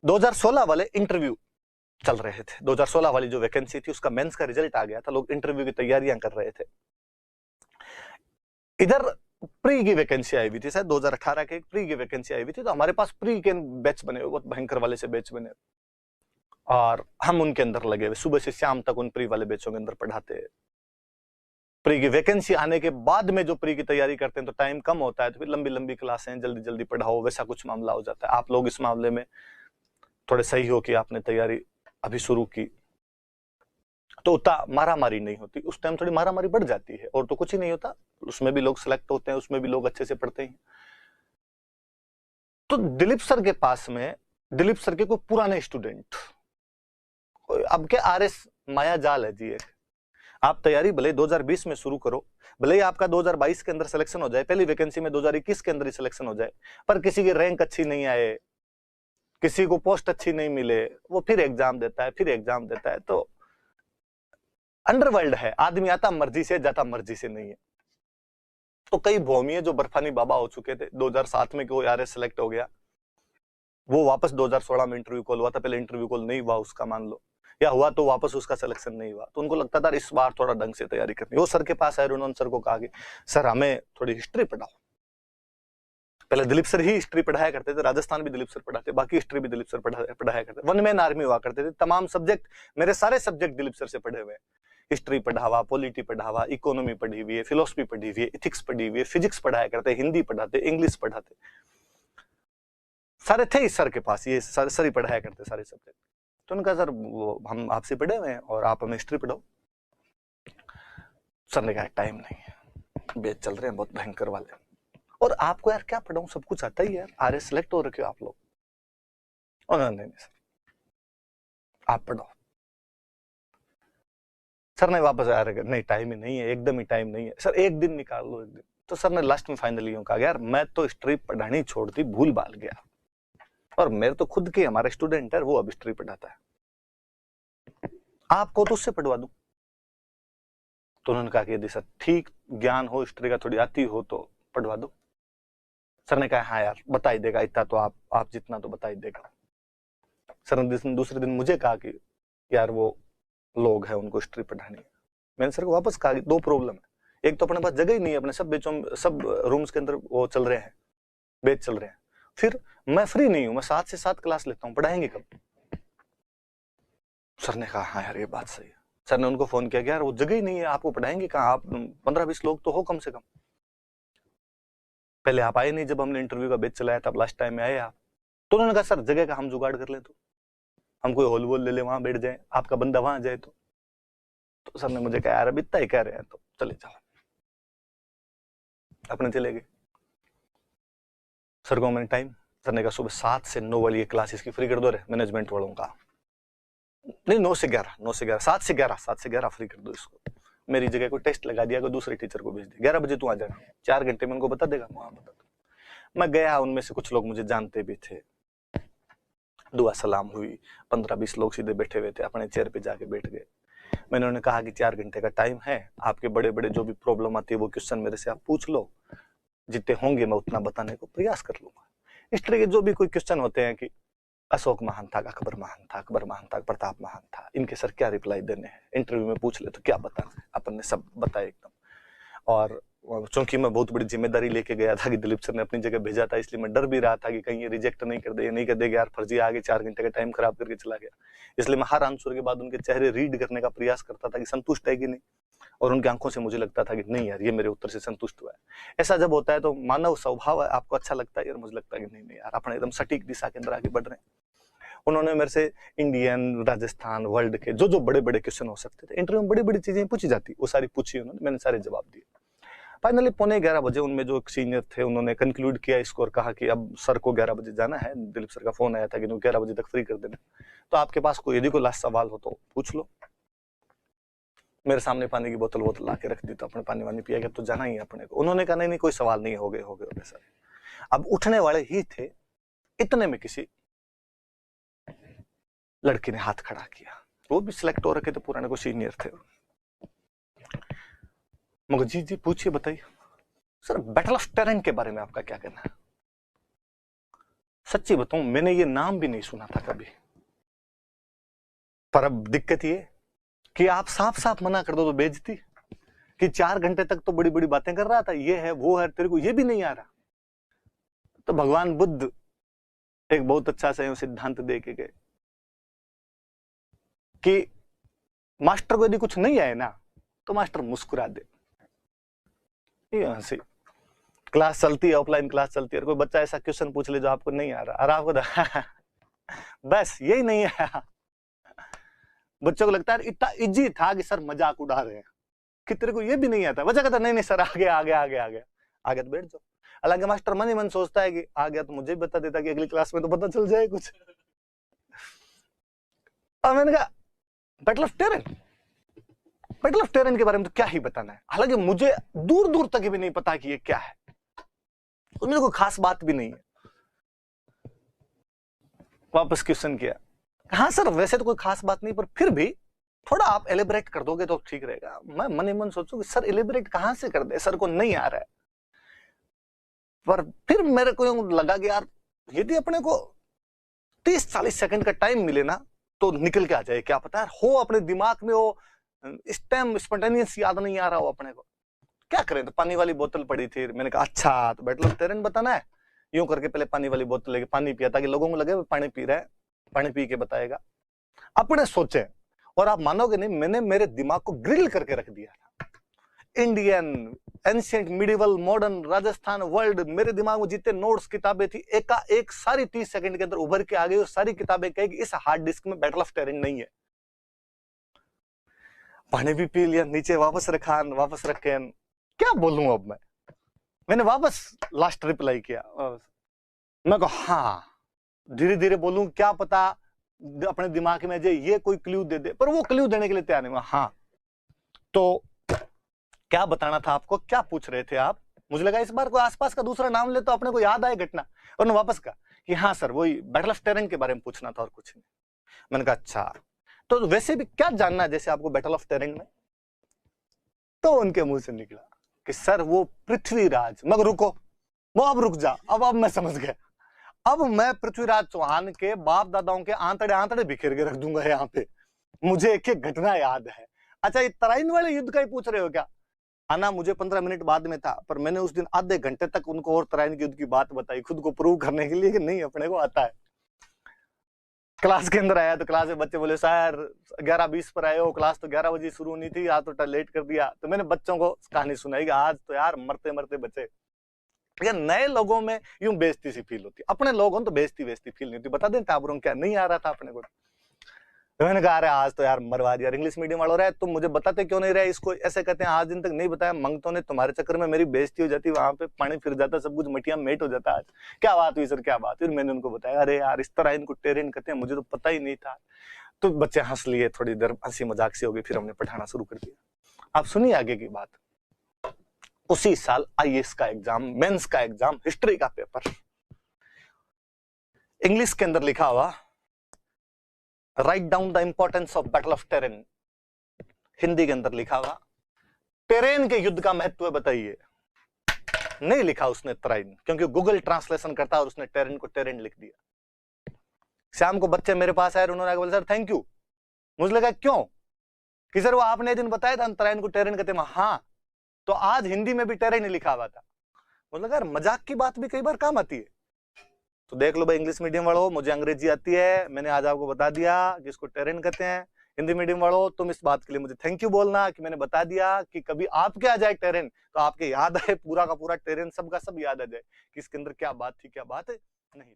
2016 वाले इंटरव्यू चल रहे थे। 2016 वाली जो वैकेंसी थी उसका मेंस का रिजल्ट आ गया था, लोग इंटरव्यू की तैयारियां कर रहे थे। इधर प्री की वैकेंसी आई हुई थी, शायद 2018 के प्री की वैकेंसी आई हुई थी, तो हमारे पास प्री के बैच बने हुए, बहुत भयंकर वाले से बैच बने, और हम उनके अंदर लगे हुए, सुबह से शाम तक उन प्री वाले बैचों के अंदर पढ़ाते। प्री की वैकेंसी आने के बाद में जो प्री की तैयारी करते हैं तो टाइम कम होता है, तो फिर लंबी लंबी क्लासें, जल्दी जल्दी पढ़ाओ, वैसा कुछ मामला हो जाता है। आप लोग इस मामले में थोड़े सही हो कि आपने तैयारी अभी शुरू की, तो उतना मारा मारी नहीं होती। उस टाइम थोड़ी मारा मारी बढ़ जाती है, और तो कुछ ही नहीं होता, उसमें भी लोग सिलेक्ट होते हैं, उसमें भी लोग अच्छे से पढ़ते हैं। तो दिलीप सर के पास में, दिलीप सर के कोई पुराने स्टूडेंट, अब के आरएस माया जाल है जी एक, आप तैयारी भले 2020 में शुरू करो, भले ही आपका 2022 के अंदर सिलेक्शन हो जाए, पहली वैकेंसी में 2021 के अंदर ही सिलेक्शन हो जाए, पर किसी की रैंक अच्छी नहीं आए, किसी को पोस्ट अच्छी नहीं मिले, वो फिर एग्जाम देता है, फिर एग्जाम देता है। तो अंडरवर्ल्ड है, आदमी आता मर्जी से, जाता मर्जी से नहीं है। तो कई भौमिये जो बर्फानी बाबा हो चुके थे, 2007 में कोई आरएस सेलेक्ट हो गया, वो वापस 2016 में इंटरव्यू कॉल हुआ था, पहले इंटरव्यू कॉल नहीं हुआ उसका, मान लो, या हुआ तो वापस उसका सिलेक्शन नहीं हुआ, तो उनको लगता था इस बार थोड़ा ढंग से तैयारी करनी। वो सर के पास आए, उन्होंने सर को कहा कि सर हमें थोड़ी हिस्ट्री पढ़ाओ। पहले दिलीप सर ही हिस्ट्री पढ़ाया करते थे, राजस्थान भी दिलीप सर पढ़ाते, बाकी हिस्ट्री भी दिलीप सर पढ़ाया करते, वन मैन आर्मी हुआ करते थे, तमाम सब्जेक्ट, मेरे सारे सब्जेक्ट दिलीप सर से पढ़े हुए, हिस्ट्री पढ़ावा, पॉलिटी पढ़ावा, इकोनॉमी पढ़ी हुई है, फिलोसफी पढ़ी हुई है, इथिक्स पढ़ी हुई है, फिजिक्स पढ़ाया करते, हिंदी पढ़ाते, इंग्लिश पढ़ाते, सारे थे इस सर के पास, ये सर ही पढ़ाया करते सारे सब्जेक्ट। तो उनका सर हम आपसे पढ़े हुए हैं और आप हमें हिस्ट्री पढ़ाओ। सर ने कहा टाइम नहीं है, बैच चल रहे हैं बहुत भयंकर वाले, और आपको यार क्या पढ़ाऊं, सब कुछ आता ही है, आरएस सेलेक्ट हो रखे हो आप लोग। और नहीं सर आप पढ़ाओ। सर ने वापस आ रहे, नहीं टाइम ही नहीं है, एकदम ही टाइम नहीं है सर, एक दिन निकाल लो, एक दिन। तो सर ने लास्ट में फाइनली कहा यार मैं तो हिस्ट्री पढ़ानी छोड़ दी, भूल भाल गया, और मेरे तो खुद के हमारे स्टूडेंट है, वो अब हिस्ट्री पढ़ाता है, आपको तो उससे पढ़वा दूं। तो उन्होंने कहा कि यदि सर ठीक ज्ञान हो हिस्ट्री का, थोड़ी आती हो तो पढ़वा दो। सर ने कहा हाँ यार बता ही देगा इतना तो, आप जितना तो बता ही देगा। सर ने दूसरे दिन मुझे कहा कि यार वो लोग हैं उनको हिस्ट्री पढ़ानी है। मैंने सर को वापस कहा कि दो प्रॉब्लम है, एक तो अपने पास जगह ही नहीं है, अपने सब बेचों, सब रूम्स के अंदर वो चल रहे हैं, बैच चल रहे हैं, फिर मैं फ्री नहीं हूं, मैं 7 से 7 क्लास लेता हूं, पढ़ाएंगे कब। सर ने कहा हाँ यार ये बात सही है। सर ने उनको फोन किया कि यार वो जगह ही नहीं है, आपको पढ़ाएंगे कहाँ, आप 15-20 लोग तो हो कम से कम, पहले आप आए नहीं जब हमने इंटरव्यू का बैच चलाया तब लास्ट टाइम में आए आप। तो उन्होंने कहा सर जगह का हम जुगाड़ कर ले, तो हम कोई हॉल वॉल ले ले, वहां बैठ जाए, आपका बंदा वहां जाए। तो सर ने मुझे कहा यार अब इतना ही कह रहे हैं तो चले जाओ, अपने चले गए। सर को मैंने टाइम, सर ने कहा सुबह 7 से 9 वाली ये क्लास इसकी फ्री कर दो रे, मैनेजमेंट वालों का, नहीं 9 से 11, 9 से 11, 7 से 11, 7 से 11 फ्री कर दो इसको। मेरी जगह कोई टेस्ट लगा दिया, कोई दूसरे टीचर को भेज दिया, 11 बजे तू आ जाना, 4 घंटे में उनको बता देगा, वहां बता दो। मैं गया, उनमें से कुछ लोग मुझे जानते भी थे, दुआ सलाम हुई, 15-20 लोग सीधे बैठे हुए थे, अपने चेयर पे जाके बैठ गए। मैंने उन्हें कहा कि 4 घंटे का टाइम है, आपके बड़े बड़े जो भी प्रॉब्लम आती है वो क्वेश्चन मेरे से आप पूछ लो, जितने होंगे मैं उतना बताने को प्रयास कर लूंगा। इस तरह के जो भी कोई क्वेश्चन होते हैं कि अशोक महान था, अकबर महान था, अकबर महान था, प्रताप महान था, इनके सर क्या रिप्लाई देने हैं, इंटरव्यू में पूछ ले तो क्या बताना है, अपन ने सब बताया एकदम। और चूंकि मैं बहुत बड़ी जिम्मेदारी लेके गया था कि दिलीप सर ने अपनी जगह भेजा था, इसलिए मैं डर भी रहा था कि कहीं ये रिजेक्ट नहीं कर दे, नहीं कर देगा यार फर्जी, आगे 4 घंटे का टाइम खराब करके चला गया। इसलिए मैं हर आंसर के बाद उनके चेहरे रीड करने का प्रयास करता था कि संतुष्ट है कि नहीं, और उनकी आंखों से मुझे लगता था कि नहीं यार ये मेरे उत्तर से संतुष्ट हुआ है। ऐसा जब होता है तो मानव स्वभाव है, आपको अच्छा लगता है यार, मुझे लगता है कि नहीं नहीं यार अपने एकदम सटीक दिशा के अंदर आगे बढ़ रहे हैं। उन्होंने मेरे से इंडियन, राजस्थान, वर्ल्ड के जो जो बड़े बड़े क्वेश्चन हो सकते थे, इंटरव्यू में बड़ी बड़ी चीजें पूछी जाती, वो सारी पूछी उन्होंने, मैंने सारे जवाब दिए। फाइनली 11:15 बजे उनमें जो सीनियर थे उन्होंने कंक्लूड किया इसको और कहा कि अब सर को 11 बजे जाना है, दिलीप सर का फोन आया था कि 11 बजे तक फ्री कर देना, तो आपके पास कोई यदि कोई लास्ट सवाल हो तो पूछ लो। मेरे सामने पानी की बोतल ला के रख दी, तो अपने पानी वानी पिया गया, तो जाना ही है अपने को। उन्होंने कहा नहीं कोई सवाल नहीं, हो गए सर। अब उठने वाले ही थे, इतने में किसी लड़की ने हाथ खड़ा किया, वो भी सिलेक्ट हो रखे थे, पुराने को सीनियर थे। मगर जी जी पूछिए बताइए। सर बैटल ऑफ टेरेंट के बारे में आपका क्या कहना है? सच्ची बताऊं, मैंने ये नाम भी नहीं सुना था कभी। पर अब दिक्कत ये कि आप साफ साफ मना कर दो तो बेइज्जती, कि 4 घंटे तक तो बड़ी बड़ी बातें कर रहा था, ये है वो है, तेरे को ये भी नहीं आ रहा। तो भगवान बुद्ध एक बहुत अच्छा सा सिद्धांत दे के गए कि मास्टर को यदि कुछ नहीं आए ना तो मास्टर मुस्कुरा दे। ये हंसी क्लास चलती है, ऑफलाइन क्लास चलती है, और कोई बच्चा ऐसा क्वेश्चन पूछ ले जो आपको नहीं आ रहा, और आपको बस यही नहीं आया। बच्चों को लगता है इतना इजी था कि सर मजाक उड़ा रहे हैं, कि तेरे को ये भी नहीं आता। बच्चा कहता नहीं नहीं सर आगे आगे आगे आगे आगे, तो बैठ जाओ। हालांकि मास्टर मन ही मन सोचता है कि आ गया तो मुझे भी बता देता कि अगली क्लास में तो पता चल जाए कुछ। और मैंने कहा battle of terrain, battle of terrain के बारे में तो क्या ही बताना है। हालांकि मुझे दूर दूर तक भी नहीं पता कि ये क्या है, उसमें कोई खास बात भी नहीं है। वापस क्वेश्चन किया, हाँ सर वैसे तो कोई खास बात नहीं, पर फिर भी थोड़ा आप एलिब्रेट कर दोगे तो ठीक रहेगा। मैं मन ही मन सोचूं कि सर एलिब्रेट कहां से कर दे, सर को नहीं आ रहा है। पर फिर मेरे को लगा कि यार यदि अपने को 30-40 सेकंड का टाइम मिले ना तो निकल के आ जाए, क्या पता हो अपने दिमाग में वो स्पॉन्टेनियस याद नहीं आ रहा हो अपने को, क्या करें। तो पानी वाली बोतल पड़ी थी, मैंने कहा अच्छा तो बैटल ऑफ टेरन बताना है, यूं करके पहले पानी वाली बोतल लेके पानी पिया ताकि लोगों को लगे वो पानी पी रहा है, पानी पी के बताएगा। अपने सोचे, और आप मानोगे नहीं, मैंने मेरे दिमाग को ग्रिल करके रख दिया था। Indian, ancient, medieval, modern, Rajasthan, world, मेरे दिमाग में जितने नोट्स किताबें थी एक सारी 30 सेकंड के अंदर उभर के आ गई। सारी किताबें कहे कि इस हार्ड डिस्क में बैटल ऑफ टेरन नहीं है। पानी भी पी लिया, नीचे वापस वापस रखे, क्या बोलूं अब मैंने वापस लास्ट रिप्लाई किया, मैं कहा हाँ धीरे धीरे बोलूं, क्या पता अपने दिमाग में जाए ये कोई क्लू दे दे, पर वो क्लू देने के लिए तैयार नहीं। हाँ तो क्या बताना था आपको, क्या पूछ रहे थे आप। मुझे लगा इस बार कोई आसपास का दूसरा नाम ले तो अपने को याद आए घटना, और मैं वापस कहा कि हाँ सर वही बैटल ऑफ टेरन के बारे में पूछना था और कुछ नहीं। मैंने कहा अच्छा तो वैसे भी क्या जानना है जैसे आपको बैटल ऑफ टेरन में। तो उनके मुंह से निकला कि सर वो पृथ्वीराज, मगर रुको वो अब रुक जा, अब मैं समझ गया। अब मैं पृथ्वीराज चौहान के बाप दादाओं के आंतड़े आंतड़े बिखेर के रख दूंगा यहाँ पे, मुझे एक एक घटना याद है। अच्छा ये तराइन वाले युद्ध का ही पूछ रहे हो क्या। आना मुझे 15 मिनट बाद में था, पर मैंने उस दिन आधे घंटे तक उनको और तराइन के युद्ध की बात बताई, खुद को प्रूव करने के लिए कि नहीं अपने को आता है। क्लास के अंदर आया तो क्लास में बच्चे बोले सर 11:20 पर आए हो, क्लास तो 11 बजे शुरू होनी थी, आज तो लेट कर दिया। तो मैंने बच्चों को कहानी सुनाई कि आज तो यार मरते मरते बचे। नए लोगों में यूं बेइज्जती सी फील होती, अपने लोगों तो बेइज्जती फील नहीं होती। बता दें टाबरों क्या नहीं आ रहा था अपने को। तो मैंने कहा अरे आज तो यार मरवा दिया, इंग्लिश मीडियम वालों रहे तुम मुझे बताते क्यों नहीं रहे, इसको ऐसे कहते हैं, आज दिन तक नहीं बताया, मंगतों ने तुम्हारे चक्कर में मेरी बेइज्जती हो जाती, वहां पे पानी फिर जाता, सब कुछ मटिया मेट हो जाता। आज क्या बात हुई सर, क्या बात। फिर मैंने उनको बताया अरे यार इस तरह इनको टेरेन कहते हैं, मुझे तो पता ही नहीं था। तो बच्चे हंस लिए, थोड़ी देर हंसी मजाक सी हो गई, फिर हमने पढ़ाना शुरू कर दिया। आप सुनिए आगे की बात। उसी साल आईएएस का एग्जाम, मेंस का एग्जाम, हिस्ट्री का पेपर, इंग्लिश के अंदर लिखा हुआ write down the importance of battle of terrain. Hindi के अंदर लिखा हुआ टेरेन के युद्ध का महत्व बताइए। नहीं लिखा उसने तराइन, क्योंकि गूगल ट्रांसलेशन करता और उसने टेरेन को टेरेन लिख दिया। शाम को बच्चे मेरे पास आए, उन्होंने बोला सर थैंक यू। मुझे लगा क्यों, कि सर वो आपने दिन बताया था तराइन को टेरेन कहते हैं। हाँ तो आज हिंदी में भी टेरेन लिखा हुआ था। मुझे लगा मजाक की बात भी कई बार काम आती है। तो देख लो भाई इंग्लिश मीडियम वालों, मुझे अंग्रेजी आती है, मैंने आज आपको बता दिया कि इसको टेरेन कहते हैं। हिंदी मीडियम वालों तुम इस बात के लिए मुझे थैंक यू बोलना कि मैंने बता दिया कि कभी आपके आ जाए टेरेन तो आपके याद आए पूरा का पूरा टेरेन, सब का सब याद आ जाए कि इसके अंदर क्या बात थी क्या बात नहीं थी।